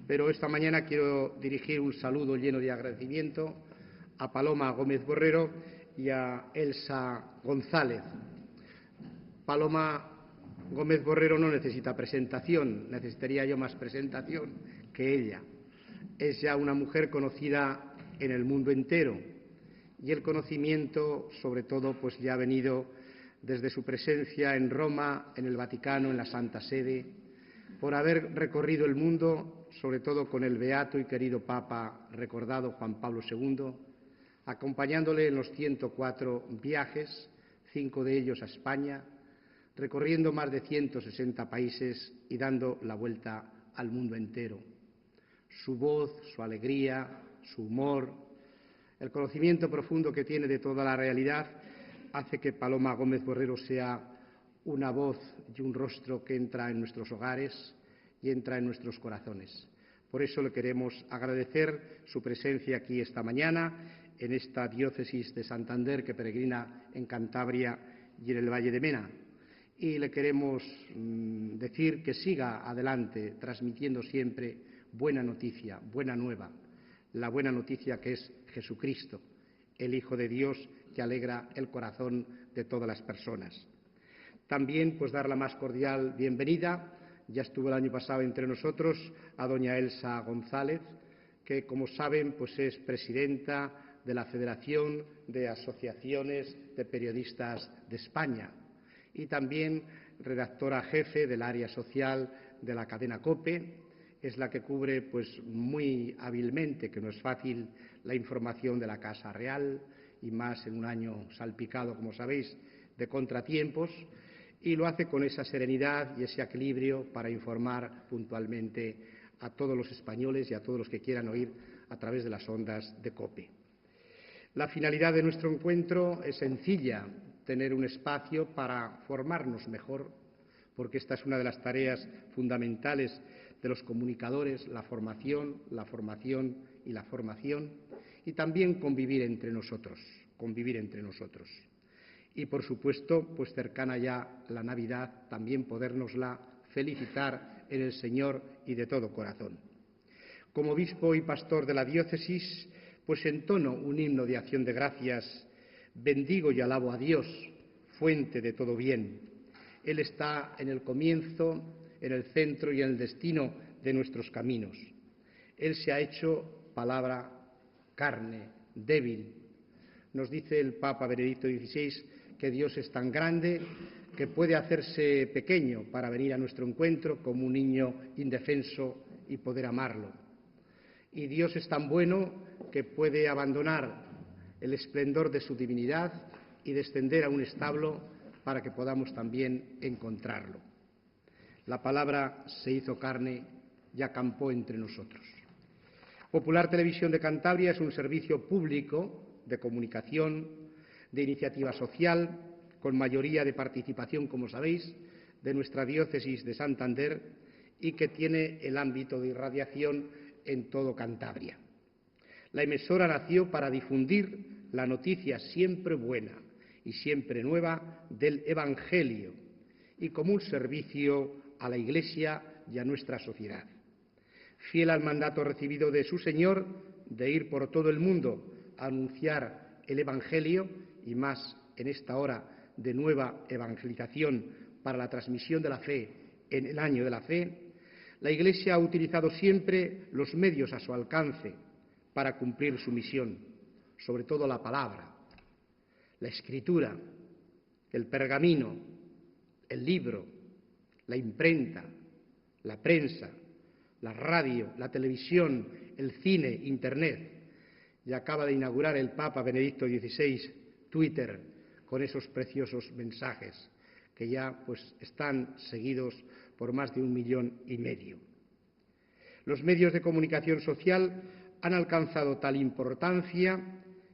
pero esta mañana quiero dirigir un saludo lleno de agradecimiento a Paloma Gómez Borrero y a Elsa González. Paloma Gómez Borrero no necesita presentación, necesitaría yo más presentación que ella. Es ya una mujer conocida en el mundo entero y el conocimiento, sobre todo, pues ya ha venido desde su presencia en Roma, en el Vaticano, en la Santa Sede, por haber recorrido el mundo, sobre todo con el beato y querido Papa recordado Juan Pablo II, acompañándole en los 104 viajes, 5 de ellos a España, recorriendo más de 160 países y dando la vuelta al mundo entero. Su voz, su alegría, su humor, el conocimiento profundo que tiene de toda la realidad hace que Paloma Gómez Borrero sea una voz y un rostro que entra en nuestros hogares y entra en nuestros corazones. Por eso le queremos agradecer su presencia aquí esta mañana en esta diócesis de Santander que peregrina en Cantabria y en el Valle de Mena. Y le queremos decir que siga adelante transmitiendo siempre buena noticia, buena nueva, la buena noticia que es Jesucristo, el Hijo de Dios que alegra el corazón de todas las personas. También pues dar la más cordial bienvenida, ya estuvo el año pasado entre nosotros, a doña Elsa González, que como saben pues es presidenta de la Federación de Asociaciones de Periodistas de España y también redactora jefe del área social de la cadena COPE. Es la que cubre pues muy hábilmente, que no es fácil, la información de la Casa Real y más en un año salpicado, como sabéis, de contratiempos, y lo hace con esa serenidad y ese equilibrio para informar puntualmente a todos los españoles y a todos los que quieran oír a través de las ondas de COPE. La finalidad de nuestro encuentro es sencilla, tener un espacio para formarnos mejor, porque esta es una de las tareas fundamentales de los comunicadores, la formación y la formación, y también convivir entre nosotros. Y, por supuesto, pues cercana ya la Navidad, también podérnosla felicitar en el Señor y de todo corazón. Como obispo y pastor de la diócesis, pues entono un himno de acción de gracias, bendigo y alabo a Dios, fuente de todo bien. Él está en el comienzo, en el centro y en el destino de nuestros caminos. Él se ha hecho palabra, carne, débil. Nos dice el Papa Benedicto XVI que Dios es tan grande que puede hacerse pequeño para venir a nuestro encuentro como un niño indefenso y poder amarlo. Y Dios es tan bueno que puede abandonar el esplendor de su divinidad y descender a un establo para que podamos también encontrarlo. La palabra se hizo carne y acampó entre nosotros. Popular Televisión de Cantabria es un servicio público de comunicación, de iniciativa social, con mayoría de participación, como sabéis, de nuestra diócesis de Santander y que tiene el ámbito de irradiación en todo Cantabria. La emisora nació para difundir la noticia siempre buena y siempre nueva del Evangelio y como un servicio a la Iglesia y a nuestra sociedad. Fiel al mandato recibido de su Señor de ir por todo el mundo a anunciar el Evangelio y más en esta hora de nueva evangelización para la transmisión de la fe en el año de la fe, la Iglesia ha utilizado siempre los medios a su alcance para cumplir su misión, sobre todo la palabra, la escritura, el pergamino, el libro, la imprenta, la prensa, la radio, la televisión, el cine, Internet. Y acaba de inaugurar el Papa Benedicto XVI Twitter con esos preciosos mensajes que ya pues están seguidos por más de 1,5 millones. Los medios de comunicación social han alcanzado tal importancia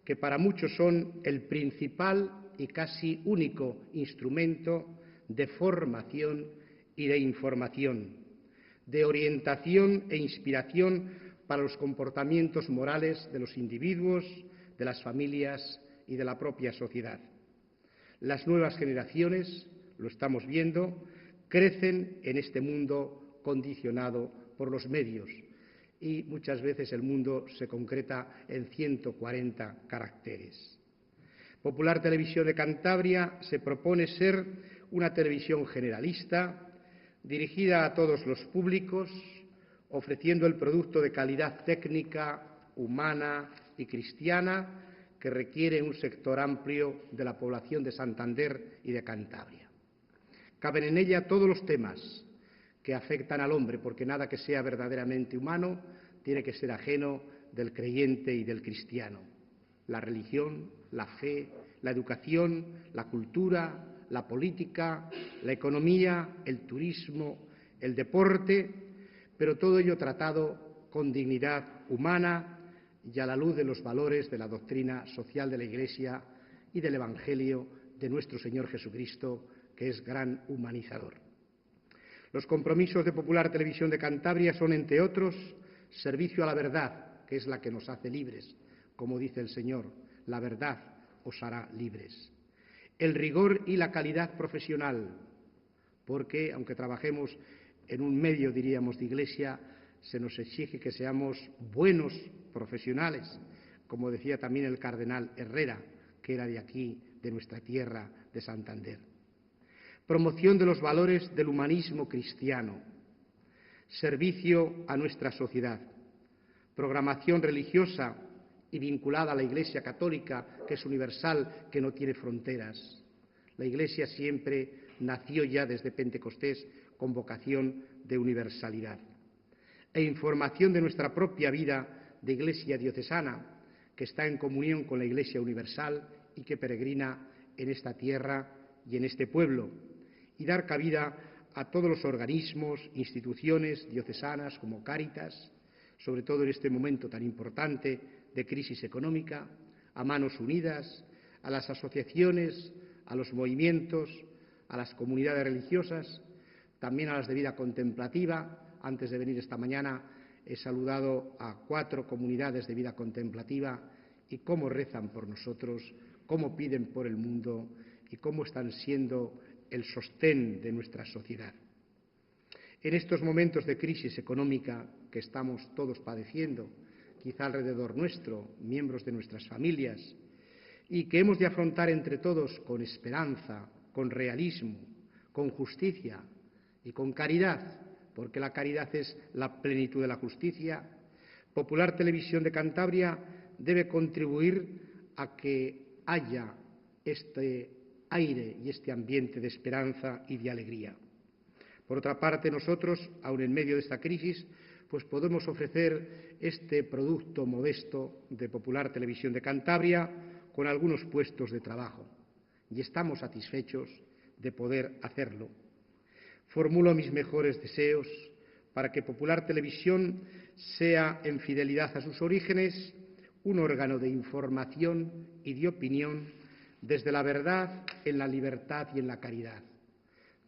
que para muchos son el principal y casi único instrumento de formación y de información, de orientación e inspiración para los comportamientos morales de los individuos, de las familias y de la propia sociedad. Las nuevas generaciones, lo estamos viendo, crecen en este mundo condicionado por los medios y muchas veces el mundo se concreta en 140 caracteres. Popular Televisión de Cantabria se propone ser una televisión generalista, dirigida a todos los públicos, ofreciendo el producto de calidad técnica, humana y cristiana que requiere un sector amplio de la población de Santander y de Cantabria. Caben en ella todos los temas que afectan al hombre, porque nada que sea verdaderamente humano tiene que ser ajeno del creyente y del cristiano. La religión, la fe, la educación, la cultura, la política, la economía, el turismo, el deporte, pero todo ello tratado con dignidad humana y a la luz de los valores de la doctrina social de la Iglesia y del Evangelio de nuestro Señor Jesucristo, que es gran humanizador. Los compromisos de Popular Televisión de Cantabria son, entre otros, servicio a la verdad, que es la que nos hace libres, como dice el Señor, la verdad os hará libres. El rigor y la calidad profesional, porque, aunque trabajemos en un medio, diríamos, de Iglesia, se nos exige que seamos buenos profesionales, como decía también el cardenal Herrera, que era de aquí, de nuestra tierra, de Santander. Promoción de los valores del humanismo cristiano, servicio a nuestra sociedad, programación religiosa y vinculada a la Iglesia católica, que es universal, que no tiene fronteras. La Iglesia siempre nació ya desde Pentecostés con vocación de universalidad. E información de nuestra propia vida de Iglesia diocesana, que está en comunión con la Iglesia universal y que peregrina en esta tierra y en este pueblo, y dar cabida a todos los organismos, instituciones diocesanas como Cáritas, sobre todo en este momento tan importante de crisis económica, a Manos Unidas, a las asociaciones, a los movimientos, a las comunidades religiosas, también a las de vida contemplativa. Antes de venir esta mañana he saludado a 4 comunidades de vida contemplativa y cómo rezan por nosotros, cómo piden por el mundo y cómo están siendo el sostén de nuestra sociedad. En estos momentos de crisis económica que estamos todos padeciendo, quizá alrededor nuestro, miembros de nuestras familias, y que hemos de afrontar entre todos con esperanza, con realismo, con justicia y con caridad, porque la caridad es la plenitud de la justicia, Popular Televisión de Cantabria debe contribuir a que haya este aire y este ambiente de esperanza y de alegría. Por otra parte, nosotros, aun en medio de esta crisis, pues podemos ofrecer este producto modesto de Popular Televisión de Cantabria con algunos puestos de trabajo, y estamos satisfechos de poder hacerlo. Formulo mis mejores deseos para que Popular Televisión sea, en fidelidad a sus orígenes, un órgano de información y de opinión desde la verdad, en la libertad y en la caridad.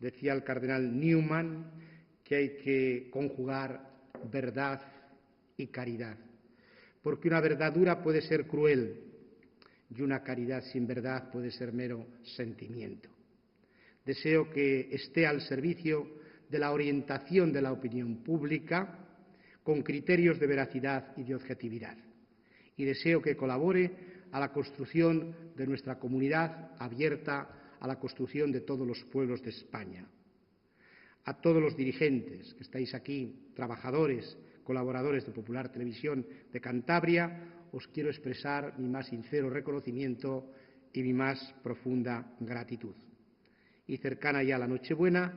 Decía el cardenal Newman que hay que conjugar verdad y caridad, porque una verdad dura puede ser cruel y una caridad sin verdad puede ser mero sentimiento. Deseo que esté al servicio de la orientación de la opinión pública con criterios de veracidad y de objetividad. Y deseo que colabore a la construcción de nuestra comunidad abierta a la construcción de todos los pueblos de España. A todos los dirigentes que estáis aquí, trabajadores, colaboradores de Popular Televisión de Cantabria, os quiero expresar mi más sincero reconocimiento y mi más profunda gratitud. Y cercana ya la Nochebuena,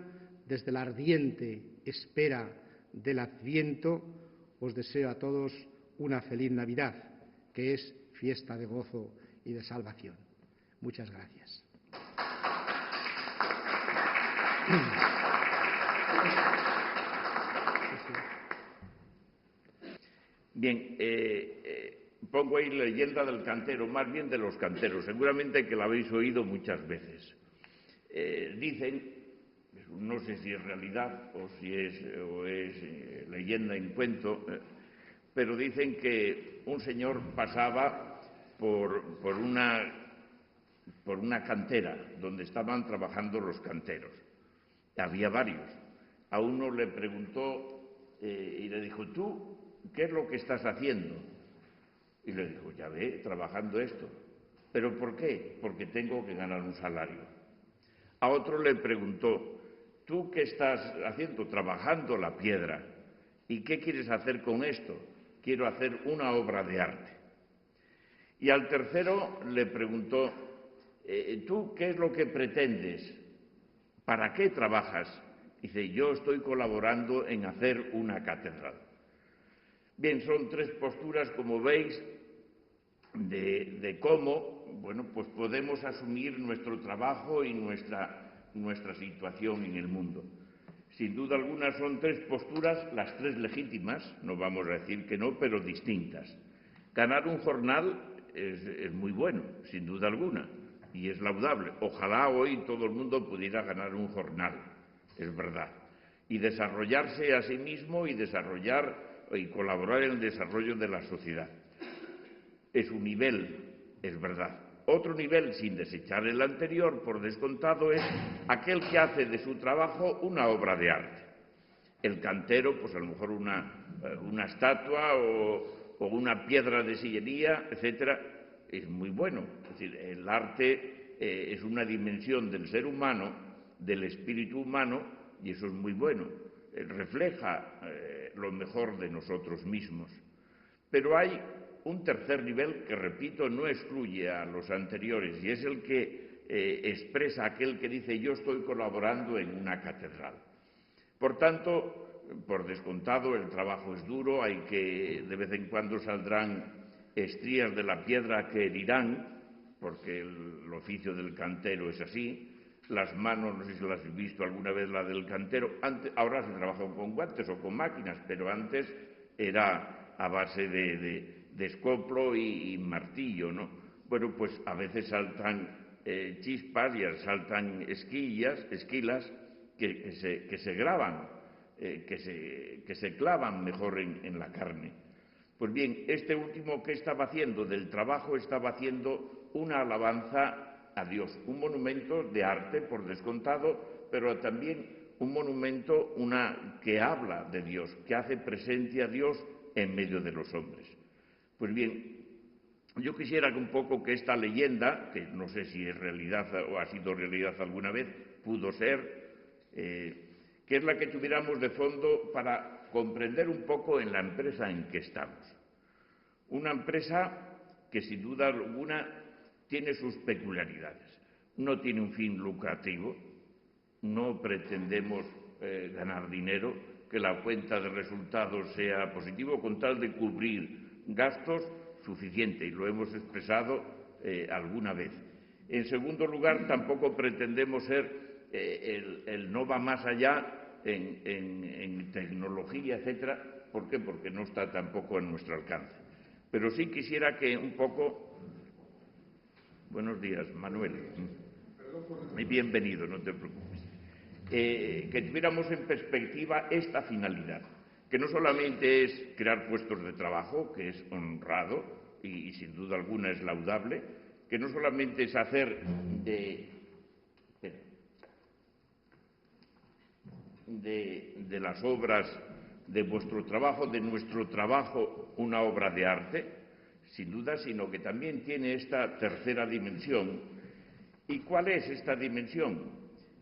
desde la ardiente espera del Adviento, os deseo a todos una feliz Navidad, que es fiesta de gozo y de salvación. Muchas gracias. Bien, pongo ahí Leyenda del cantero, más bien de los canteros, seguramente que la habéis oído muchas veces. Dicen, no sé si es realidad o es leyenda en cuento, pero dicen que un señor pasaba por una cantera donde estaban trabajando los canteros. Había varios. A uno le preguntó y le dijo: ¿tú ¿qué es lo que estás haciendo? Y le dijo, ya ve, trabajando esto. ¿Pero por qué? Porque tengo que ganar un salario. A otro le preguntó, ¿tú qué estás haciendo? Trabajando la piedra. ¿Y qué quieres hacer con esto? Quiero hacer una obra de arte. Y al tercero le preguntó, ¿tú qué es lo que pretendes? ¿Para qué trabajas? Dice, yo estoy colaborando en hacer una catedral. Bien, son tres posturas, como veis, de cómo, bueno, pues podemos asumir nuestro trabajo y nuestra situación en el mundo. Sin duda alguna son tres posturas, las tres legítimas, no vamos a decir que no, pero distintas. Ganar un jornal es muy bueno, sin duda alguna, y es laudable. Ojalá hoy todo el mundo pudiera ganar un jornal, es verdad, y desarrollarse a sí mismo y colaborar en el desarrollo de la sociedad. Es un nivel, es verdad. Otro nivel, sin desechar el anterior, por descontado, es aquel que hace de su trabajo una obra de arte. El cantero, pues a lo mejor una estatua o una piedra de sillería, etcétera, es muy bueno. Es decir, el arte es una dimensión del ser humano, del espíritu humano, y eso es muy bueno. Refleja lo mejor de nosotros mismos. Pero hay un tercer nivel que, repito, no excluye a los anteriores, y es el que expresa aquel que dice yo estoy colaborando en una catedral. Por tanto, por descontado, el trabajo es duro, de vez en cuando saldrán estrías de la piedra que herirán, porque el oficio del cantero es así. Las manos, no sé si las habéis visto alguna vez, la del cantero, ahora se trabaja con guantes o con máquinas, pero antes era a base de escoplo y martillo, ¿no? Bueno, pues a veces saltan chispas y saltan esquilas que se graban, que se clavan mejor en la carne. Pues bien, este último, ¿qué estaba haciendo? Del trabajo estaba haciendo una alabanza a Dios, un monumento de arte, por descontado, pero también un monumento que habla de Dios, que hace presente a Dios en medio de los hombres. Pues bien, yo quisiera que esta leyenda, que no sé si es realidad o ha sido realidad alguna vez, pudo ser, que es la que tuviéramos de fondo para comprender un poco en la empresa en que estamos. Una empresa que sin duda alguna tiene sus peculiaridades. No tiene un fin lucrativo, no pretendemos ganar dinero, que la cuenta de resultados sea positivo con tal de cubrir gastos suficiente, y lo hemos expresado alguna vez. En segundo lugar, tampoco pretendemos ser el no va más allá en tecnología, etcétera. ¿Por qué? Porque no está tampoco en nuestro alcance. Pero sí quisiera que un poco... Buenos días, Manuel. Bienvenido, no te preocupes. Que tuviéramos en perspectiva esta finalidad, que no solamente es crear puestos de trabajo, que es honrado y sin duda alguna es laudable, que no solamente es hacer de las obras de vuestro trabajo, de nuestro trabajo, una obra de arte, sin duda, sino que también tiene esta tercera dimensión. ¿Y cuál es esta dimensión?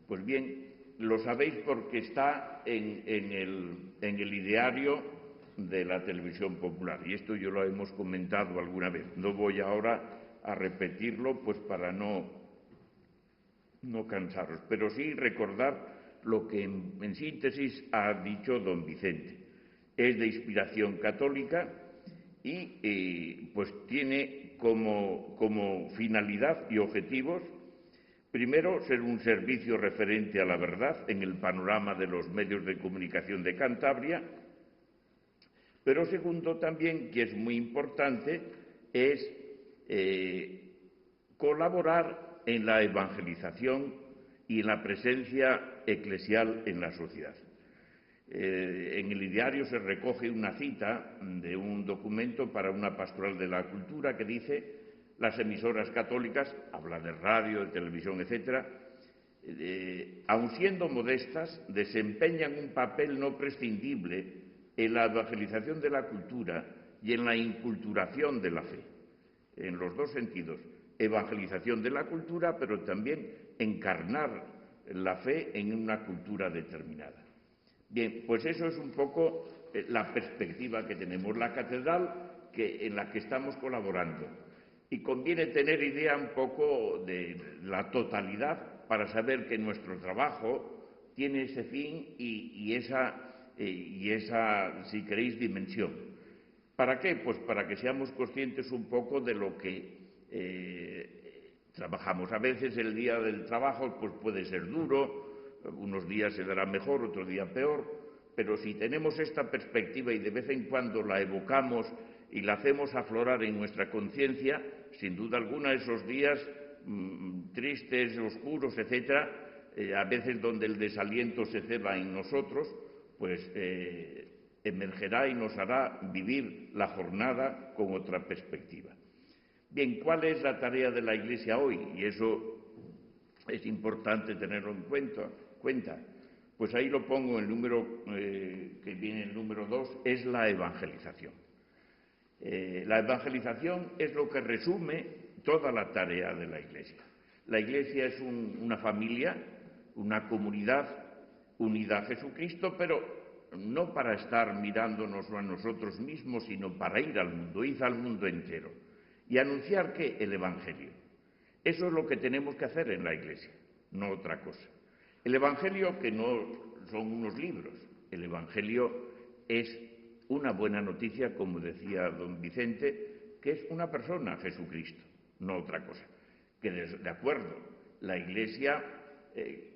Pues bien, lo sabéis porque está en el ideario de la televisión popular, y esto yo lo hemos comentado alguna vez. No voy ahora a repetirlo, pues para no cansaros, pero sí recordar lo que en síntesis ha dicho don Vicente. Es de inspiración católica y pues tiene como finalidad y objetivos, primero, ser un servicio referente a la verdad en el panorama de los medios de comunicación de Cantabria, pero segundo también, que es muy importante, es colaborar en la evangelización y en la presencia eclesial en la sociedad. En el ideario se recoge una cita de un documento para una pastoral de la cultura que dice: las emisoras católicas, habla de radio, de televisión, etcétera, aun siendo modestas, desempeñan un papel no prescindible en la evangelización de la cultura y en la inculturación de la fe, en los dos sentidos, evangelización de la cultura, pero también encarnar la fe en una cultura determinada. Bien, pues eso es un poco la perspectiva que tenemos, la catedral en la que estamos colaborando. Y conviene tener idea un poco de la totalidad para saber que nuestro trabajo tiene ese fin y esa, si queréis, dimensión. ¿Para qué? Pues para que seamos conscientes un poco de lo que trabajamos. A veces el día del trabajo pues puede ser duro, unos días se dará mejor, otros días peor, pero si tenemos esta perspectiva y de vez en cuando la evocamos y la hacemos aflorar en nuestra conciencia, sin duda alguna esos días tristes, oscuros, etcétera, a veces donde el desaliento se ceba en nosotros, pues emergerá y nos hará vivir la jornada con otra perspectiva. Bien, ¿cuál es la tarea de la Iglesia hoy? Y eso es importante tenerlo en cuenta. Pues ahí lo pongo, el número que viene el número 2, es la evangelización. La evangelización es lo que resume toda la tarea de la Iglesia. La Iglesia es una familia, una comunidad unida a Jesucristo, pero no para estar mirándonos a nosotros mismos, sino para ir al mundo, ir al mundo entero y anunciar ¿qué? El Evangelio. Eso es lo que tenemos que hacer en la Iglesia, no otra cosa. El Evangelio, que no son unos libros, el Evangelio es una buena noticia, como decía don Vicente, que es una persona, Jesucristo, no otra cosa. Que de acuerdo, la Iglesia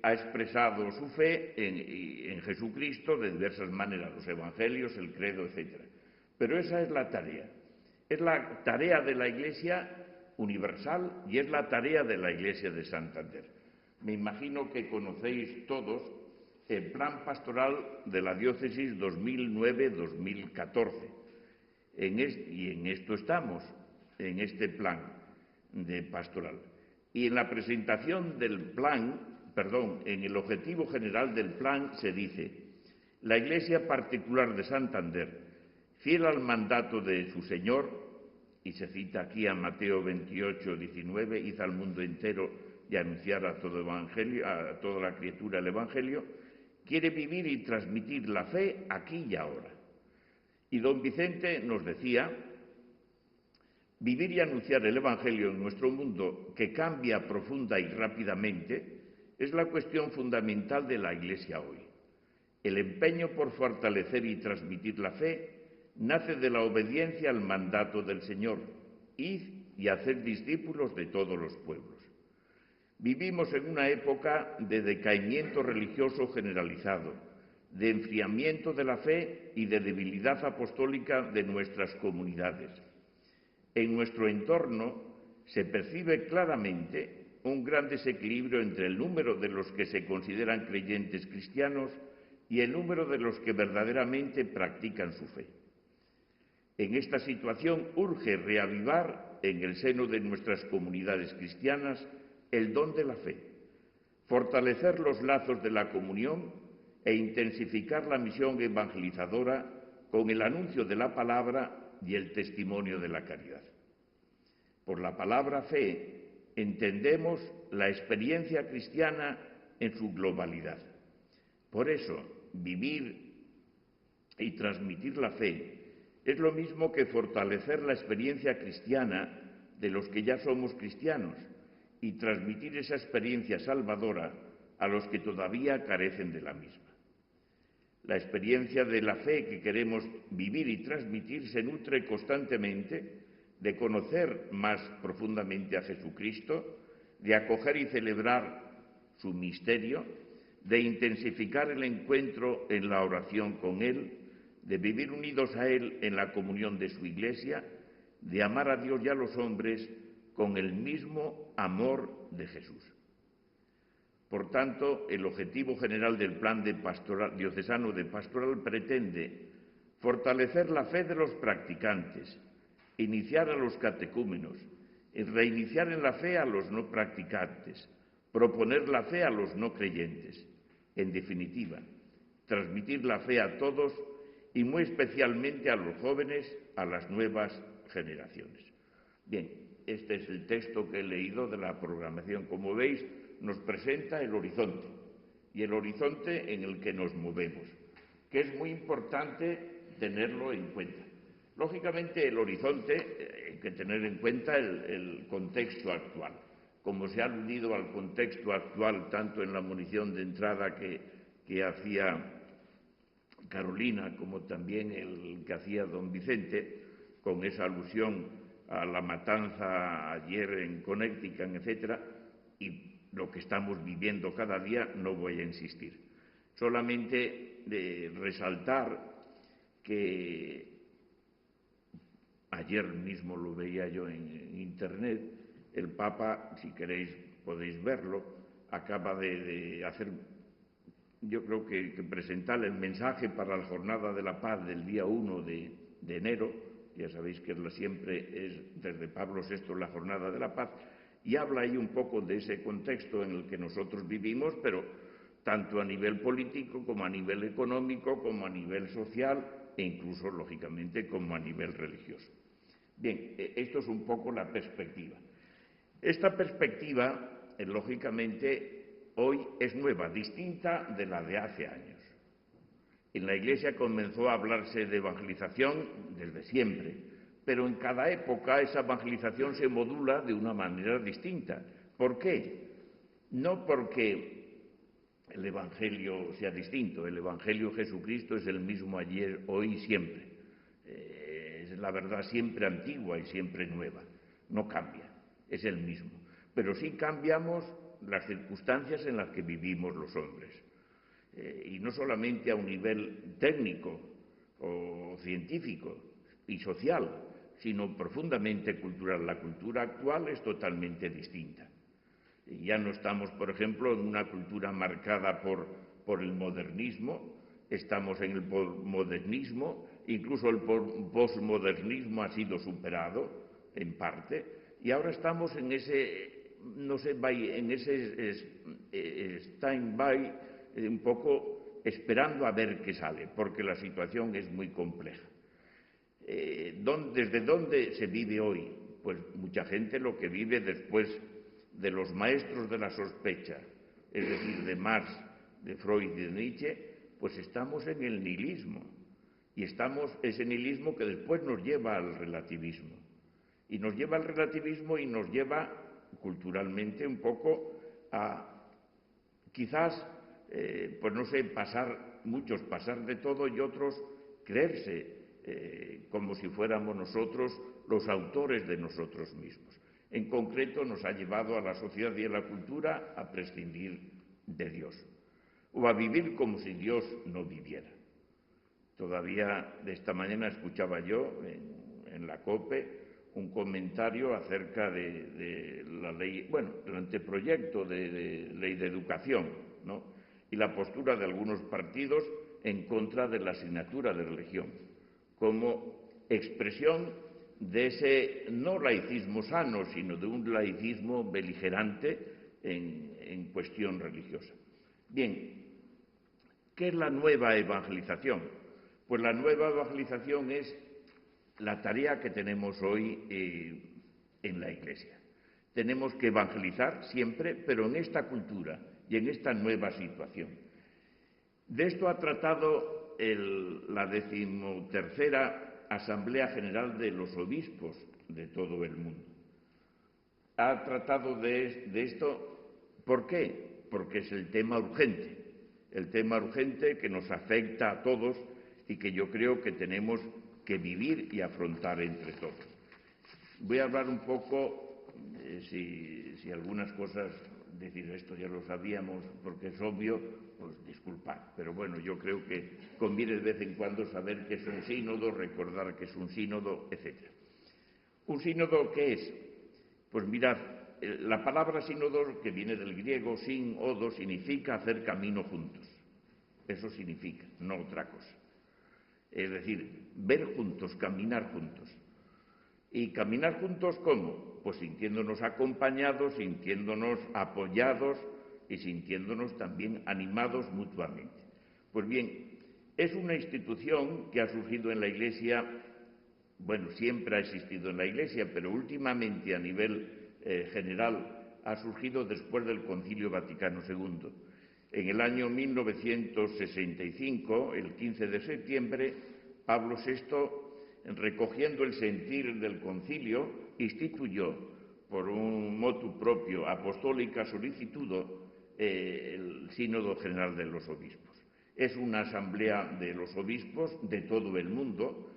ha expresado su fe en Jesucristo de diversas maneras, los Evangelios, el credo, etc. Pero esa es la tarea. Es la tarea de la Iglesia universal y es la tarea de la Iglesia de Santander. Me imagino que conocéis todos el plan pastoral de la diócesis 2009-2014. Y en esto estamos, en este plan de pastoral. Y en la presentación del plan, en el objetivo general del plan se dice: la Iglesia particular de Santander, fiel al mandato de su Señor, y se cita aquí a Mateo 28, 19, id al mundo entero y anunciar a todo evangelio, a toda la criatura el Evangelio, quiere vivir y transmitir la fe aquí y ahora. Y don Vicente nos decía: vivir y anunciar el Evangelio en nuestro mundo, que cambia profunda y rápidamente, es la cuestión fundamental de la Iglesia hoy. El empeño por fortalecer y transmitir la fe nace de la obediencia al mandato del Señor: id y haced discípulos de todos los pueblos. Vivimos en una época de decaimiento religioso generalizado, de enfriamiento de la fe y de debilidad apostólica de nuestras comunidades. En nuestro entorno se percibe claramente un gran desequilibrio entre el número de los que se consideran creyentes cristianos y el número de los que verdaderamente practican su fe. En esta situación urge reavivar en el seno de nuestras comunidades cristianas el don de la fe, fortalecer los lazos de la comunión e intensificar la misión evangelizadora con el anuncio de la palabra y el testimonio de la caridad. Por la palabra fe entendemos la experiencia cristiana en su globalidad. Por eso, vivir y transmitir la fe es lo mismo que fortalecer la experiencia cristiana de los que ya somos cristianos y transmitir esa experiencia salvadora a los que todavía carecen de la misma. La experiencia de la fe que queremos vivir y transmitir se nutre constantemente de conocer más profundamente a Jesucristo, de acoger y celebrar su misterio, de intensificar el encuentro en la oración con Él, de vivir unidos a Él en la comunión de su Iglesia, de amar a Dios y a los hombres con el mismo amor de Jesús. Por tanto, el objetivo general del plan diocesano de pastoral pretende fortalecer la fe de los practicantes, iniciar a los catecúmenos, reiniciar en la fe a los no practicantes, proponer la fe a los no creyentes. En definitiva, transmitir la fe a todos y muy especialmente a los jóvenes, a las nuevas generaciones. Bien, este es el texto que he leído de la programación. Como veis, nos presenta el horizonte y el horizonte en el que nos movemos, que es muy importante tenerlo en cuenta. Lógicamente, el horizonte hay que tener en cuenta el contexto actual. Como se ha aludido al contexto actual, tanto en la munición de entrada que hacía Carolina, como también el que hacía don Vicente, con esa alusión a la matanza ayer en Connecticut, etcétera, y lo que estamos viviendo cada día, no voy a insistir. Solamente resaltar que ayer mismo lo veía yo en Internet, el Papa, si queréis podéis verlo, acaba de hacer, yo creo que presentar el mensaje para la Jornada de la Paz del día 1 de enero, ya sabéis que siempre es desde Pablo VI la Jornada de la Paz, y habla ahí un poco de ese contexto en el que nosotros vivimos, pero tanto a nivel político como a nivel económico, como a nivel social e incluso, lógicamente, como a nivel religioso. Bien, esto es un poco la perspectiva. Esta perspectiva, lógicamente, hoy es nueva, distinta de la de hace años. En la Iglesia comenzó a hablarse de evangelización desde siempre, pero en cada época esa evangelización se modula de una manera distinta. ¿Por qué? No porque el Evangelio sea distinto, el Evangelio de Jesucristo es el mismo ayer, hoy y siempre. Es la verdad siempre antigua y siempre nueva, no cambia, es el mismo. Pero sí cambiamos las circunstancias en las que vivimos los hombres. Y no solamente a un nivel técnico o científico y social, sino profundamente cultural. La cultura actual es totalmente distinta. Ya no estamos, por ejemplo, en una cultura marcada por el modernismo, estamos en el posmodernismo, incluso el posmodernismo ha sido superado en parte, y ahora estamos en ese, no sé, en ese stand-by, un poco esperando a ver qué sale, porque la situación es muy compleja. ¿Desde dónde se vive hoy? Pues mucha gente lo que vive después de los maestros de la sospecha, es decir, de Marx, de Freud y de Nietzsche, pues estamos en el nihilismo. Y estamos ese nihilismo que después nos lleva al relativismo. Y nos lleva al relativismo y nos lleva culturalmente un poco a quizás, pues no sé, muchos pasar de todo y otros creerse como si fuéramos nosotros los autores de nosotros mismos. En concreto, nos ha llevado a la sociedad y a la cultura a prescindir de Dios, o a vivir como si Dios no viviera. Todavía de esta mañana escuchaba yo en la COPE un comentario acerca de la ley, bueno, el anteproyecto de ley de educación, ¿no? Y la postura de algunos partidos en contra de la asignatura de religión, como expresión de ese no laicismo sano, sino de un laicismo beligerante en cuestión religiosa. Bien, ¿qué es la nueva evangelización? Pues la nueva evangelización es la tarea que tenemos hoy en la Iglesia. Tenemos que evangelizar siempre, pero en esta cultura y en esta nueva situación. De esto ha tratado la 13ª Asamblea General de los Obispos de todo el mundo. Ha tratado de esto, ¿por qué? Porque es el tema urgente que nos afecta a todos y que yo creo que tenemos que vivir y afrontar entre todos. Voy a hablar un poco, si algunas cosas, decir esto ya lo sabíamos porque es obvio, pues disculpad, pero bueno, yo creo que conviene de vez en cuando saber que es un sínodo, recordar que es un sínodo, etc. ¿Un sínodo qué es? Pues mirad, la palabra sínodo, que viene del griego sin odo, significa hacer camino juntos. Eso significa, no otra cosa. Es decir, ver juntos, caminar juntos. ¿Y caminar juntos cómo? Pues sintiéndonos acompañados, sintiéndonos apoyados y sintiéndonos también animados mutuamente. Pues bien, Es una institución que ha surgido en la Iglesia, bueno, siempre ha existido en la Iglesia, pero últimamente a nivel general ha surgido después del Concilio Vaticano II. En el año 1965, el 15 de septiembre, Pablo VI, recogiendo el sentir del concilio, instituyó por un motu propio apostólica solicitudo el Sínodo General de los Obispos. Es una asamblea de los obispos de todo el mundo,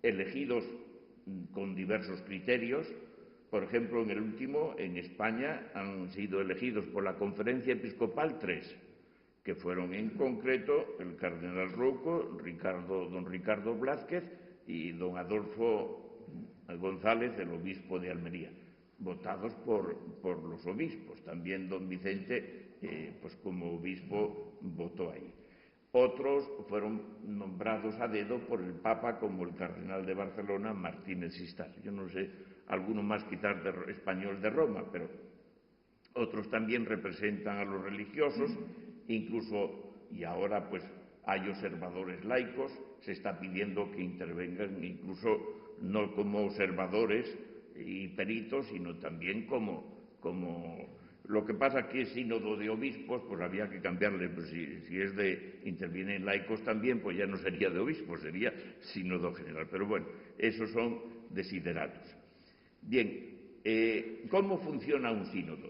elegidos con diversos criterios. Por ejemplo, en el último, en España, han sido elegidos por la Conferencia Episcopal 3, que fueron en concreto el cardenal Rouco, don Ricardo Blázquez y don Adolfo González, el obispo de Almería, votados por los obispos. También don Vicente, pues como obispo, votó ahí. Otros fueron nombrados a dedo por el Papa, como el cardenal de Barcelona, Martínez Sistal. Yo no sé, alguno más quizás español de Roma, pero otros también representan a los religiosos, incluso, y ahora pues hay observadores laicos, se está pidiendo que intervengan incluso no como observadores y peritos, sino también como lo que pasa aquí es sínodo de obispos, pues había que cambiarle, pues si es de intervienen laicos también, pues ya no sería de obispos, sería sínodo general. Pero bueno, esos son desideratos. Bien, ¿cómo funciona un sínodo?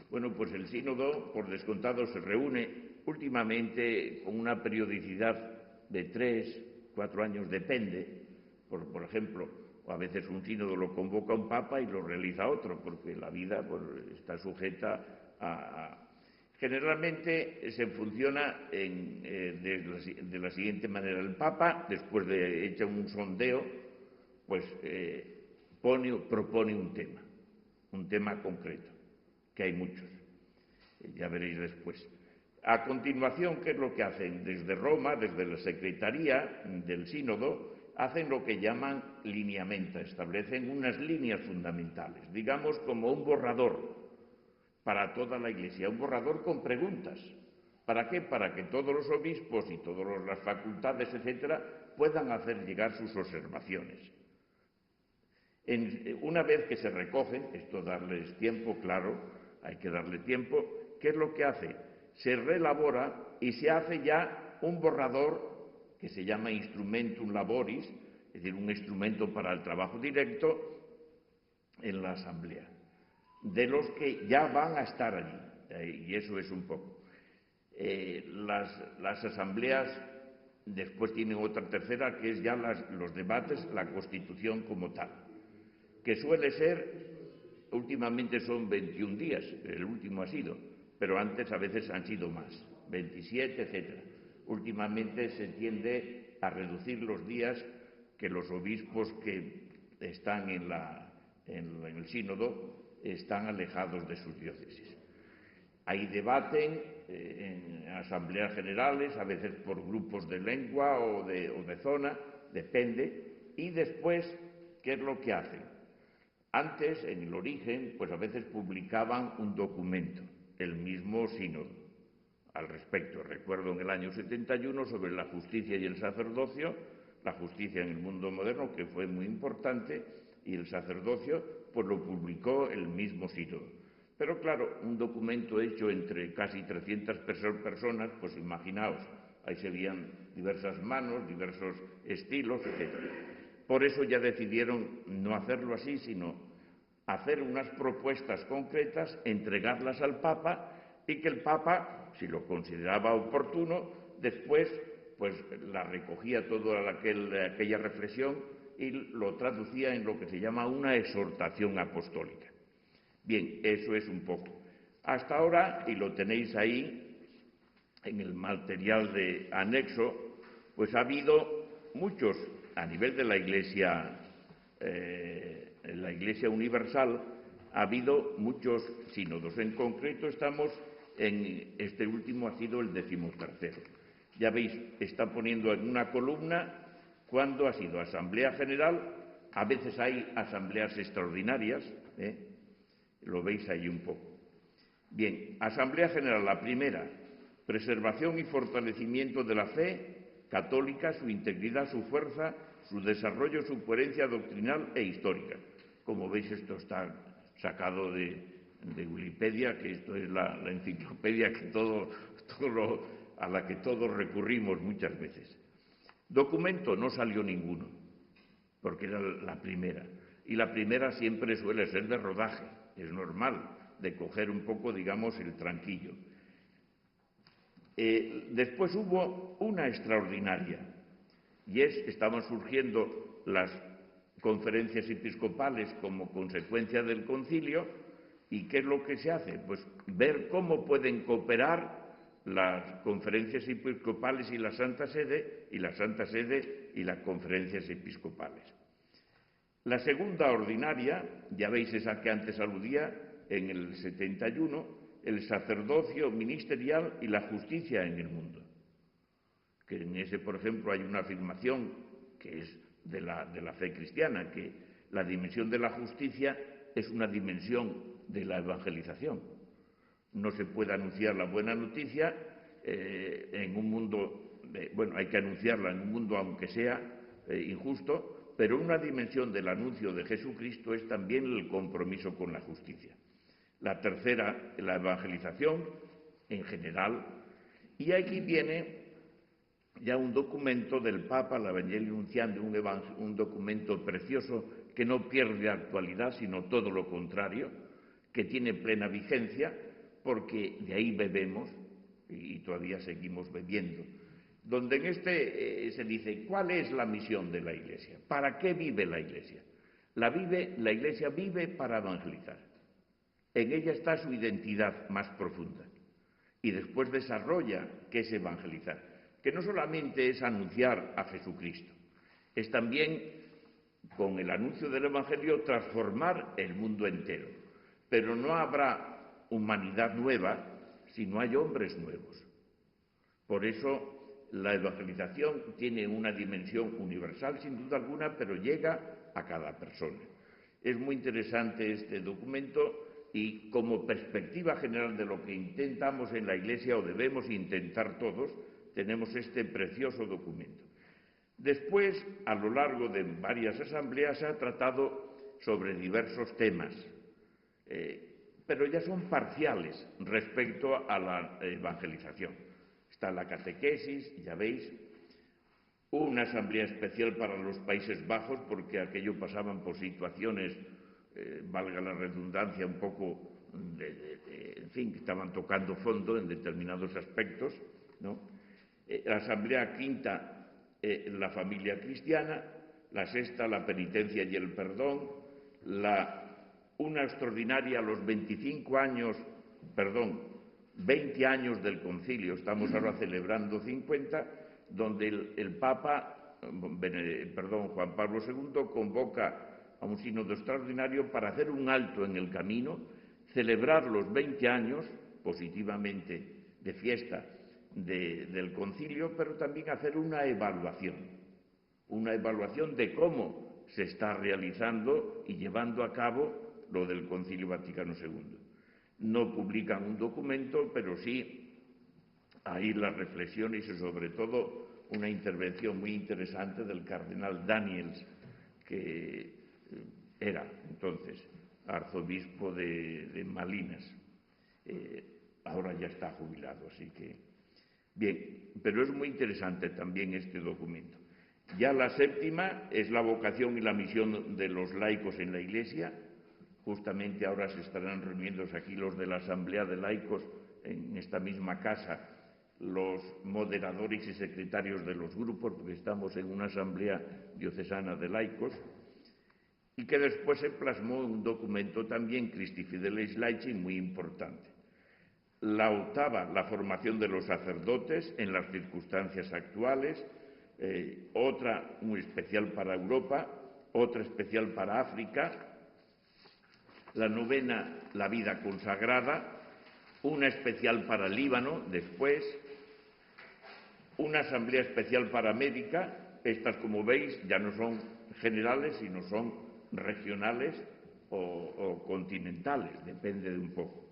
Bueno, pues el sínodo, por descontado, se reúne últimamente con una periodicidad de 3, 4 años, depende. Por ejemplo, a veces un sínodo lo convoca un papa y lo realiza otro, porque la vida pues, está sujeta a... Generalmente se funciona de la siguiente manera. El papa, después de hecho un sondeo, pues propone un tema concreto, que hay muchos, ya veréis después. A continuación, ¿qué es lo que hacen? Desde Roma, desde la Secretaría del Sínodo, hacen lo que llaman lineamenta, establecen unas líneas fundamentales, digamos como un borrador para toda la Iglesia, un borrador con preguntas. ¿Para qué? Para que todos los obispos y todas las facultades, etcétera, puedan hacer llegar sus observaciones. Una vez que se recogen, esto darles tiempo, claro, hay que darle tiempo, ¿qué es lo que hace? Se reelabora y se hace ya un borrador que se llama Instrumentum Laboris, es decir, un instrumento para el trabajo directo en la Asamblea, de los que ya van a estar allí, y eso es un poco. Las asambleas después tienen otra tercera, que es ya los debates, la Constitución como tal, que suele ser, últimamente son 21 días, el último ha sido, pero antes a veces han sido más, 27, etcétera. Últimamente se tiende a reducir los días que los obispos que están en el sínodo están alejados de sus diócesis. Ahí debaten en asambleas generales, a veces por grupos de lengua o de zona, depende, y después, ¿qué es lo que hacen? Antes, en el origen, pues a veces publicaban un documento, el mismo sínodo, al respecto. Recuerdo en el año 71 sobre la justicia y el sacerdocio, la justicia en el mundo moderno, que fue muy importante, y el sacerdocio, pues lo publicó el mismo sínodo. Pero claro, un documento hecho entre casi 300 personas, pues imaginaos, ahí se veían diversas manos, diversos estilos, etc. Por eso ya decidieron no hacerlo así, sino hacer unas propuestas concretas, entregarlas al Papa y que el Papa, si lo consideraba oportuno, después pues la recogía toda aquella reflexión y lo traducía en lo que se llama una exhortación apostólica. Bien, eso es un poco. Hasta ahora, y lo tenéis ahí en el material de anexo, pues ha habido muchos, a nivel de la Iglesia universal, ha habido muchos sínodos. En concreto estamos en, este último ha sido el 13º. Ya veis, está poniendo en una columna cuándo ha sido Asamblea General, a veces hay asambleas extraordinarias, lo veis ahí un poco. Bien, Asamblea General, la primera, preservación y fortalecimiento de la fe católica, su integridad, su fuerza, su desarrollo, su coherencia doctrinal e histórica. Como veis, esto está sacado de Wikipedia, que esto es la enciclopedia que a la que todos recurrimos muchas veces. Documento no salió ninguno, porque era la primera. Y la primera siempre suele ser de rodaje, es normal, de coger un poco, digamos, el tranquillo. Después hubo una extraordinaria, y estaban surgiendo las conferencias episcopales como consecuencia del concilio. ¿Y qué es lo que se hace? Pues ver cómo pueden cooperar las conferencias episcopales y la Santa Sede, y las conferencias episcopales. La segunda ordinaria, ya veis esa que antes aludía, en el 71, el sacerdocio ministerial y la justicia en el mundo. Que en ese, por ejemplo, hay una afirmación que es de la fe cristiana, que la dimensión de la justicia es una dimensión de la evangelización. No se puede anunciar la buena noticia en un mundo, hay que anunciarla en un mundo aunque sea injusto, pero una dimensión del anuncio de Jesucristo es también el compromiso con la justicia. La tercera, la evangelización en general, y aquí viene ya un documento del Papa, la Evangelii Nuntiandi, un documento precioso que no pierde actualidad, sino todo lo contrario, que tiene plena vigencia, porque de ahí bebemos y todavía seguimos bebiendo, donde en se dice cuál es la misión de la Iglesia, para qué vive la Iglesia. La Iglesia vive para evangelizar. En ella está su identidad más profunda. Y después desarrolla qué es evangelizar, que no solamente es anunciar a Jesucristo, es también, con el anuncio del Evangelio, transformar el mundo entero. Pero no habrá humanidad nueva si no hay hombres nuevos. Por eso la evangelización tiene una dimensión universal, sin duda alguna, pero llega a cada persona. Es muy interesante este documento y como perspectiva general de lo que intentamos en la Iglesia, o debemos intentar todos, tenemos este precioso documento. Después, a lo largo de varias asambleas, se ha tratado sobre diversos temas, pero ya son parciales respecto a la evangelización. Está la catequesis, ya veis, una asamblea especial para los Países Bajos, porque aquello pasaban por situaciones, valga la redundancia, un poco, en fin, que estaban tocando fondo en determinados aspectos, ¿no? La asamblea quinta, la familia cristiana, la sexta, la penitencia y el perdón, una extraordinaria, los 20 años del concilio, estamos ahora celebrando 50, donde el Papa, Juan Pablo II, convoca a un sínodo extraordinario para hacer un alto en el camino, celebrar los 20 años positivamente de fiesta del concilio, pero también hacer una evaluación de cómo se está realizando y llevando a cabo lo del Concilio Vaticano II. No publican un documento, pero sí ahí las reflexiones y sobre todo una intervención muy interesante del cardenal Daniels, que era entonces arzobispo de Malinas. Ahora ya está jubilado, así que bien, pero es muy interesante también este documento. Ya la séptima es la vocación y la misión de los laicos en la Iglesia. Justamente ahora se estarán reuniéndose aquí los de la Asamblea de Laicos en esta misma casa, los moderadores y secretarios de los grupos, porque estamos en una asamblea diocesana de laicos, y que después se plasmó en un documento también, Christi Fidelis Laici, muy importante. La octava, la formación de los sacerdotes en las circunstancias actuales, otra muy especial para Europa, otra especial para África. La novena, la vida consagrada, una especial para Líbano después, una asamblea especial para América. Estas, como veis, ya no son generales, sino son regionales o continentales, depende de un poco.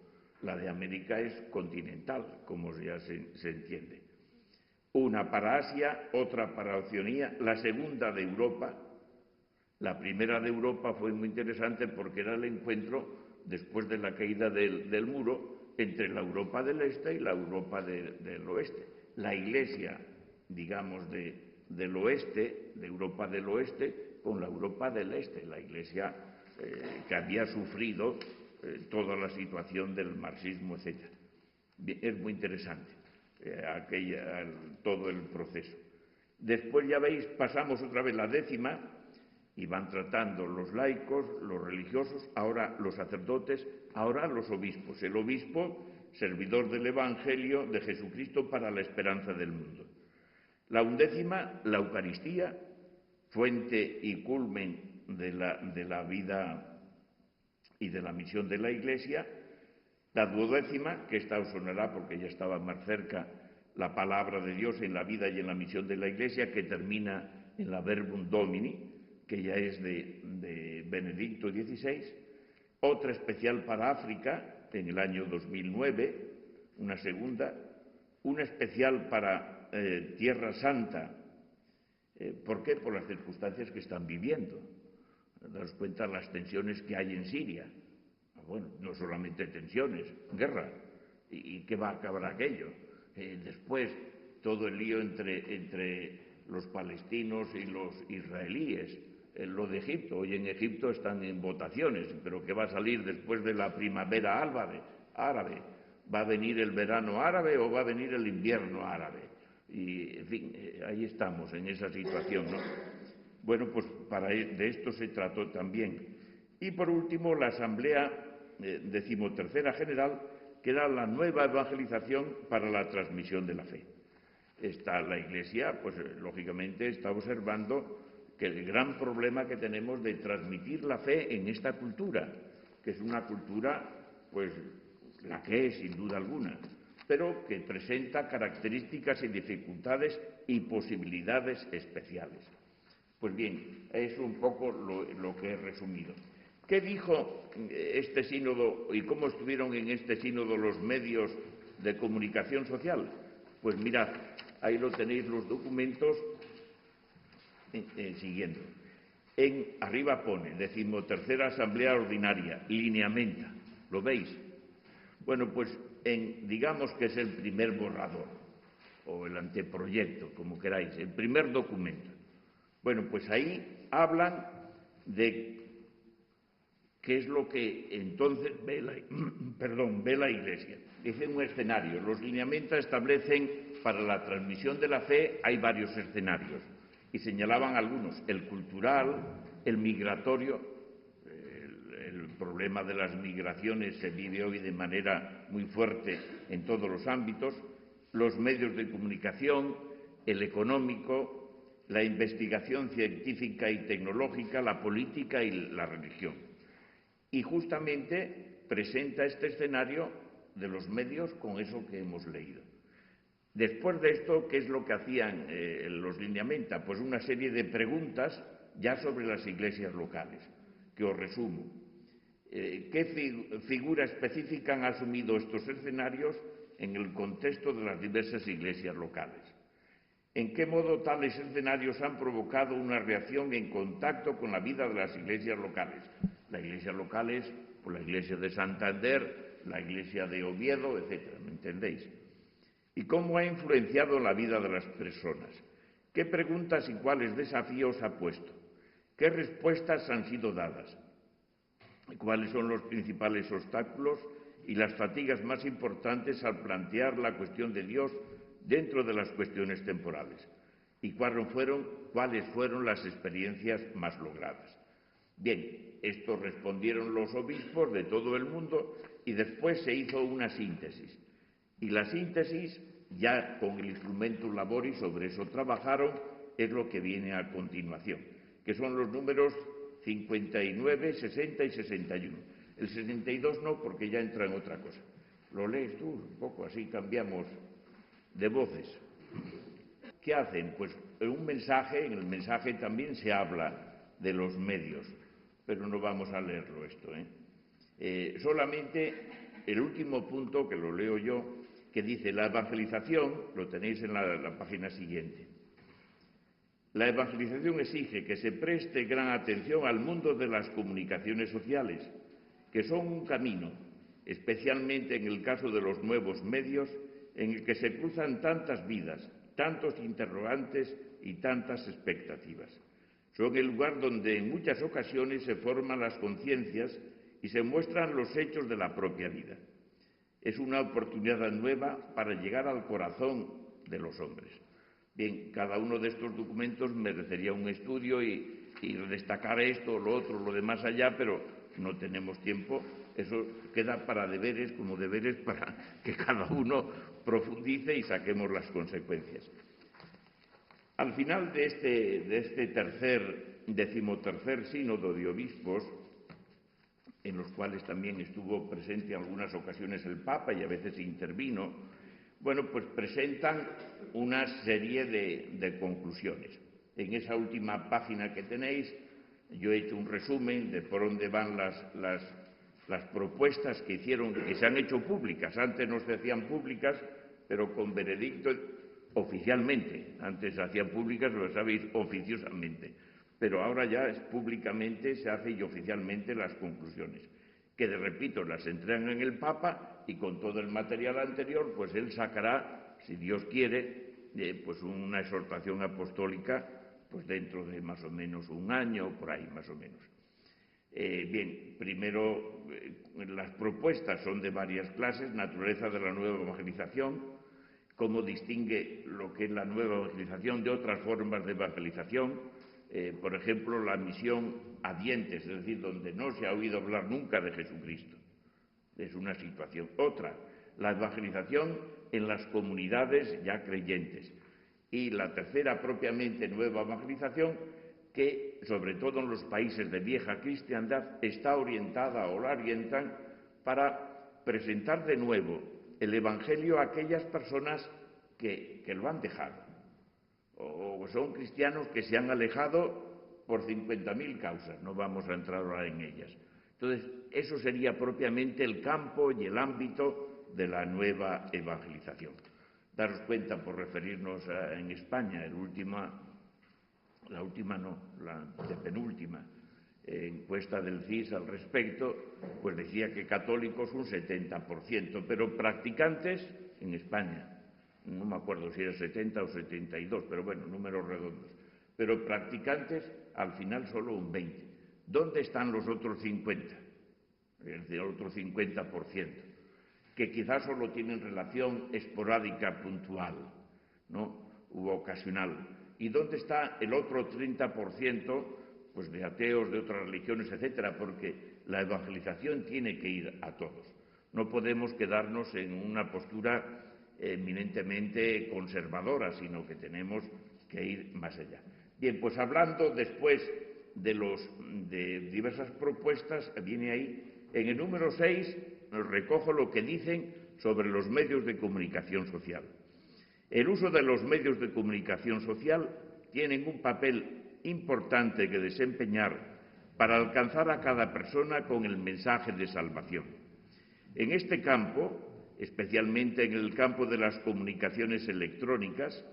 La de América es continental, como ya se entiende. una para Asia, otra para Oceanía, la segunda de Europa. La primera de Europa fue muy interesante porque era el encuentro, después de la caída del muro, entre la Europa del Este y la Europa del Oeste. La Iglesia, digamos, del Oeste, de Europa del Oeste, con la Europa del Este, la Iglesia que había sufrido toda la situación del marxismo, etc. Es muy interesante todo el proceso. Después, ya veis, pasamos otra vez la décima y van tratando los laicos, los religiosos, ahora los sacerdotes, ahora los obispos. El obispo, servidor del Evangelio de Jesucristo para la esperanza del mundo. La undécima, la Eucaristía, fuente y culmen de la vida y de la misión de la Iglesia. La duodécima, que esta os sonará porque ya estaba más cerca, la palabra de Dios en la vida y en la misión de la Iglesia, que termina en la Verbum Domini, que ya es de Benedicto XVI. Otra especial para África, en el año 2009, una segunda. Una especial para Tierra Santa. ¿Por qué? Por las circunstancias que están viviendo. Daos cuenta de las tensiones que hay en Siria. Bueno, no solamente tensiones, guerra. ¿Y qué va a acabar aquello? Después, todo el lío entre los palestinos y los israelíes. Lo de Egipto. Hoy en Egipto están en votaciones, pero ¿qué va a salir después de la primavera árabe? ¿Va a venir el verano árabe o va a venir el invierno árabe? Y, en fin, ahí estamos, en esa situación, ¿no? Bueno, pues de esto se trató también. Y por último, la Asamblea Decimotercera General, que era la nueva evangelización para la transmisión de la fe. La Iglesia, pues lógicamente, está observando que el gran problema que tenemos de transmitir la fe en esta cultura, que es una cultura, pues, la que es, sin duda alguna, pero que presenta características y dificultades y posibilidades especiales. Pues bien, es un poco lo que he resumido. ¿Qué dijo este sínodo y cómo estuvieron en este sínodo los medios de comunicación social? Pues mirad, ahí lo tenéis los documentos siguiendo. Arriba pone, 13ª Asamblea Ordinaria, lineamenta. ¿Lo veis? Bueno, pues digamos que es el primer borrador, o el anteproyecto, como queráis, el primer documento. Bueno, pues ahí hablan de qué es lo que entonces ve la Iglesia. Dicen un escenario. Los lineamientos establecen para la transmisión de la fe, hay varios escenarios, y señalaban algunos: el cultural, el migratorio. El problema de las migraciones se vive hoy de manera muy fuerte en todos los ámbitos: los medios de comunicación, el económico, la investigación científica y tecnológica, la política y la religión. Y justamente presenta este escenario de los medios con eso que hemos leído. Después de esto, ¿qué es lo que hacían los lineamientos? Pues una serie de preguntas ya sobre las iglesias locales, que os resumo. ¿Qué figura específica han asumido estos escenarios en el contexto de las diversas iglesias locales? ¿En qué modo tales escenarios han provocado una reacción en contacto con la vida de las iglesias locales? Las iglesias locales, pues la iglesia de Santander, la iglesia de Oviedo, etcétera, ¿me entendéis? ¿Y cómo ha influenciado la vida de las personas? ¿Qué preguntas y cuáles desafíos ha puesto? ¿Qué respuestas han sido dadas? ¿Cuáles son los principales obstáculos y las fatigas más importantes al plantear la cuestión de Dios dentro de las cuestiones temporales? ¿Y cuáles fueron las experiencias más logradas? Bien, esto respondieron los obispos de todo el mundo y después se hizo una síntesis. Y la síntesis, ya con el instrumentum laboris, sobre eso trabajaron, es lo que viene a continuación, que son los números 59, 60 y 61. El 62 no, porque ya entra en otra cosa. Lo lees tú un poco, así cambiamos de voces. ¿Qué hacen? Pues en el mensaje también se habla de los medios, pero no vamos a leerlo esto. Solamente el último punto, que lo leo yo, que dice: la evangelización, lo tenéis en la página siguiente, la evangelización exige que se preste gran atención al mundo de las comunicaciones sociales, que son un camino, especialmente en el caso de los nuevos medios, en el que se cruzan tantas vidas, tantos interrogantes y tantas expectativas. Son el lugar donde en muchas ocasiones se forman las conciencias y se muestran los hechos de la propia vida. Es una oportunidad nueva para llegar al corazón de los hombres. Bien, cada uno de estos documentos merecería un estudio y destacar esto, lo otro, lo de más allá, pero no tenemos tiempo. Eso queda para deberes, como deberes para que cada uno profundice y saquemos las consecuencias. Al final de este decimotercer sínodo de obispos, en los cuales también estuvo presente en algunas ocasiones el Papa y a veces intervino, bueno, pues presentan una serie de conclusiones. En esa última página que tenéis, yo he hecho un resumen de por dónde van las propuestas que se han hecho públicas. Antes no se hacían públicas, pero con veredicto oficialmente. Antes se hacían públicas, lo sabéis, oficiosamente. Pero ahora ya es públicamente, se hace y oficialmente las conclusiones, que, repito, las entregan en el Papa y con todo el material anterior, pues él sacará, si Dios quiere, pues una exhortación apostólica, pues dentro de más o menos un año, por ahí más o menos. Bien, primero, las propuestas son de varias clases: naturaleza de la nueva evangelización, cómo distingue lo que es la nueva evangelización de otras formas de evangelización. Por ejemplo, la misión a dientes, es decir, donde no se ha oído hablar nunca de Jesucristo. Es una situación. Otra, la evangelización en las comunidades ya creyentes. Y la tercera, propiamente nueva evangelización, que, sobre todo en los países de vieja cristiandad, está orientada o la orientan para presentar de nuevo el Evangelio a aquellas personas que lo han dejado, o son cristianos que se han alejado por 50.000 causas, no vamos a entrar ahora en ellas. Entonces, eso sería propiamente el campo y el ámbito de la nueva evangelización. Daros cuenta, por referirnos en España, la penúltima encuesta del CIS al respecto, pues decía que católicos un 70%, pero practicantes en España, no me acuerdo si era 70 o 72, pero bueno, números redondos, pero practicantes al final solo un 20. ¿Dónde están los otros 50? Es decir, el otro 50%, que quizás solo tienen relación esporádica, puntual, ¿no?, u ocasional. ¿Y dónde está el otro 30%, pues de ateos, de otras religiones, etcétera? Porque la evangelización tiene que ir a todos. No podemos quedarnos en una postura eminentemente conservadora, sino que tenemos que ir más allá. Bien, pues hablando después de diversas propuestas, viene ahí, en el número 6, recojo lo que dicen sobre los medios de comunicación social. El uso de los medios de comunicación social tienen un papel importante que desempeñar para alcanzar a cada persona con el mensaje de salvación. En este campo, especialmente en el campo de las comunicaciones electrónicas,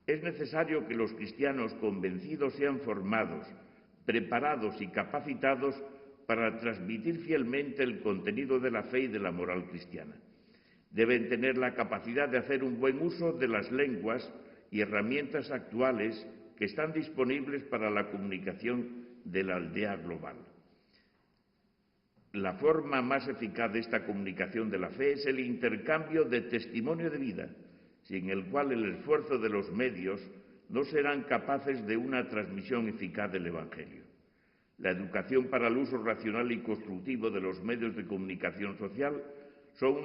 es necesario que los cristianos convencidos sean formados, preparados y capacitados para transmitir fielmente el contenido de la fe y de la moral cristiana. Deben tener la capacidad de hacer un buen uso de las lenguas y herramientas actuales que están disponibles para la comunicación de la aldea global. La forma más eficaz de esta comunicación de la fe es el intercambio de testimonio de vida, sin el cual el esfuerzo de los medios no serán capaces de una transmisión eficaz del Evangelio. La educación para el uso racional y constructivo de los medios de comunicación social son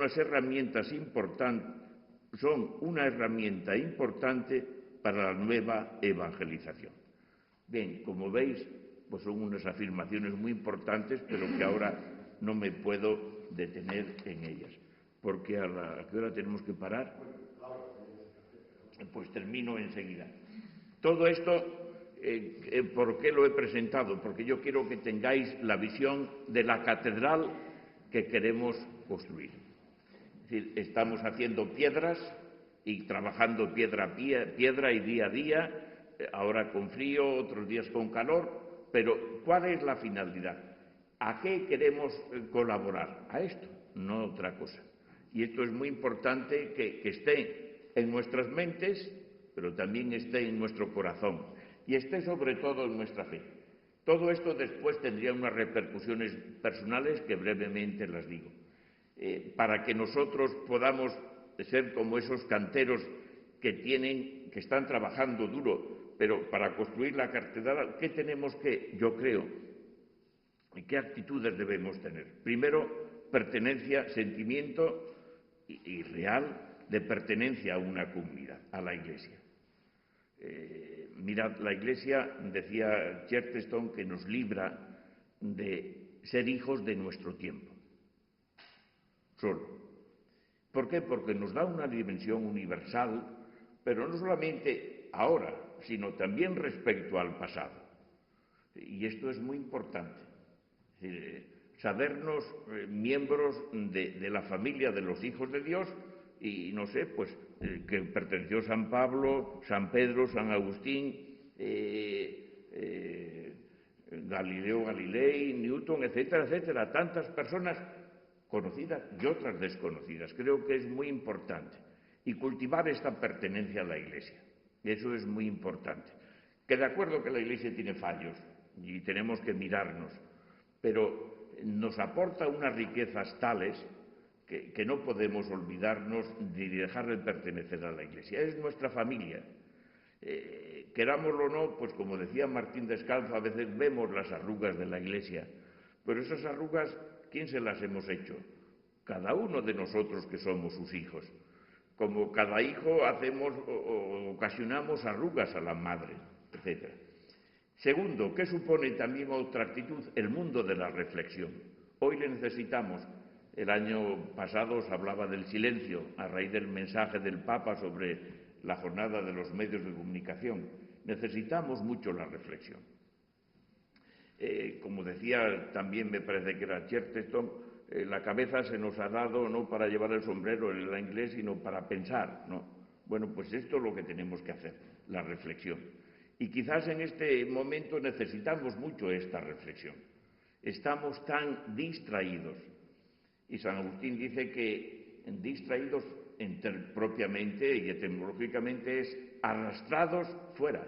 una herramienta importante para la nueva evangelización. Bien, como veis, pues son unas afirmaciones muy importantes, pero que ahora no me puedo detener en ellas. Porque ¿a qué hora tenemos que parar? Pues termino enseguida. Todo esto, ¿por qué lo he presentado? Porque yo quiero que tengáis la visión de la catedral que queremos construir. Es decir, estamos haciendo piedras y trabajando piedra a piedra y día a día, ahora con frío, otros días con calor, pero ¿cuál es la finalidad? ¿A qué queremos colaborar? A esto, no a otra cosa. Y esto es muy importante que esté en nuestras mentes, pero también esté en nuestro corazón y esté sobre todo en nuestra fe. Todo esto después tendría unas repercusiones personales que brevemente las digo. Para que nosotros podamos ser como esos canteros que están trabajando duro, pero para construir la catedral, ¿qué tenemos que, yo creo, qué actitudes debemos tener? Primero, pertenencia, sentimiento y real de pertenencia a una comunidad, a la Iglesia. Mirad, la Iglesia, decía Chesterton, que nos libra de ser hijos de nuestro tiempo. Solo. ¿Por qué? Porque nos da una dimensión universal, pero no solamente ahora, sino también respecto al pasado. Y esto es muy importante. Es decir, sabernos miembros de la familia de los hijos de Dios y, no sé, pues que perteneció San Pablo, San Pedro, San Agustín, Galileo Galilei, Newton, etcétera, etcétera, tantas personas conocidas y otras desconocidas. Creo que es muy importante. Y cultivar esta pertenencia a la Iglesia. Eso es muy importante. Que de acuerdo que la Iglesia tiene fallos y tenemos que mirarnos, pero nos aporta unas riquezas tales que no podemos olvidarnos de dejar de pertenecer a la Iglesia. Es nuestra familia. Querámoslo o no, pues como decía Martín Descalzo, a veces vemos las arrugas de la Iglesia, pero esas arrugas, ¿quién se las hemos hecho? Cada uno de nosotros que somos sus hijos. Como cada hijo hacemos o ocasionamos arrugas a la madre, etc. Segundo, ¿qué supone también otra actitud? El mundo de la reflexión. Hoy le necesitamos. El año pasado os hablaba del silencio a raíz del mensaje del Papa sobre la jornada de los medios de comunicación. Necesitamos mucho la reflexión. Como decía también, me parece que era Chesterton, la cabeza se nos ha dado no para llevar el sombrero en el inglés, sino para pensar, ¿no? Bueno, pues esto es lo que tenemos que hacer, la reflexión. Y quizás en este momento necesitamos mucho esta reflexión. Estamos tan distraídos. Y San Agustín dice que distraídos propiamente y etimológicamente es arrastrados fuera.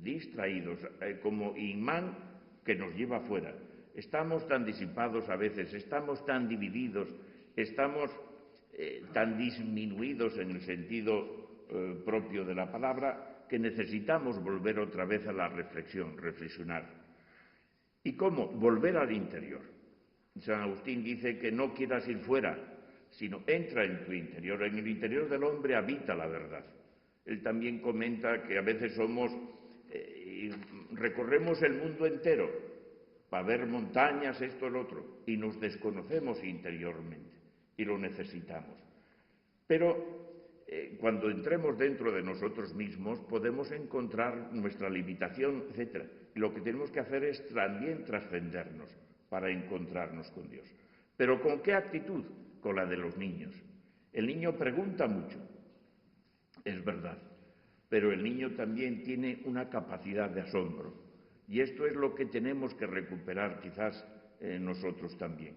Distraídos, como imán que nos lleva fuera. Estamos tan disipados a veces, estamos tan divididos, estamos tan disminuidos en el sentido propio de la palabra, que necesitamos volver otra vez a la reflexión, reflexionar. ¿Y cómo? Volver al interior. San Agustín dice que no quieras ir fuera, sino entra en tu interior. En el interior del hombre habita la verdad. Él también comenta que a veces recorremos el mundo entero para ver montañas, esto, el otro, y nos desconocemos interiormente, y lo necesitamos. Pero cuando entremos dentro de nosotros mismos podemos encontrar nuestra limitación, etc. Lo que tenemos que hacer es también trascendernos para encontrarnos con Dios. ¿Pero con qué actitud? Con la de los niños. El niño pregunta mucho, es verdad, pero el niño también tiene una capacidad de asombro. Y esto es lo que tenemos que recuperar quizás nosotros también.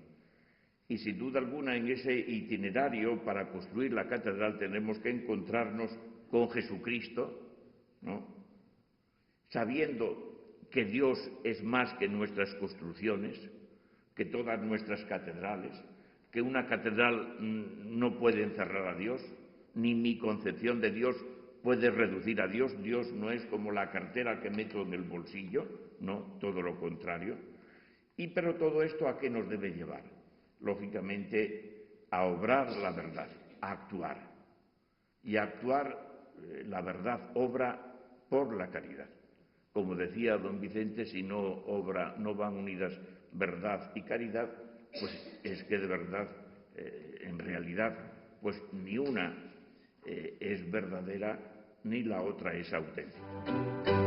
Y sin duda alguna en ese itinerario para construir la catedral tenemos que encontrarnos con Jesucristo, ¿no? Sabiendo que Dios es más que nuestras construcciones, que todas nuestras catedrales, que una catedral no puede encerrar a Dios, ni mi concepción de Dios puede reducir a Dios. Dios no es como la cartera que meto en el bolsillo, no, todo lo contrario. Pero todo esto, ¿a qué nos debe llevar? Lógicamente, a obrar la verdad, a actuar. Y a actuar, la verdad obra por la caridad. Como decía don Vicente, si no van unidas verdad y caridad, pues es que de verdad, en realidad, pues ni una es verdadera ni la otra es auténtica.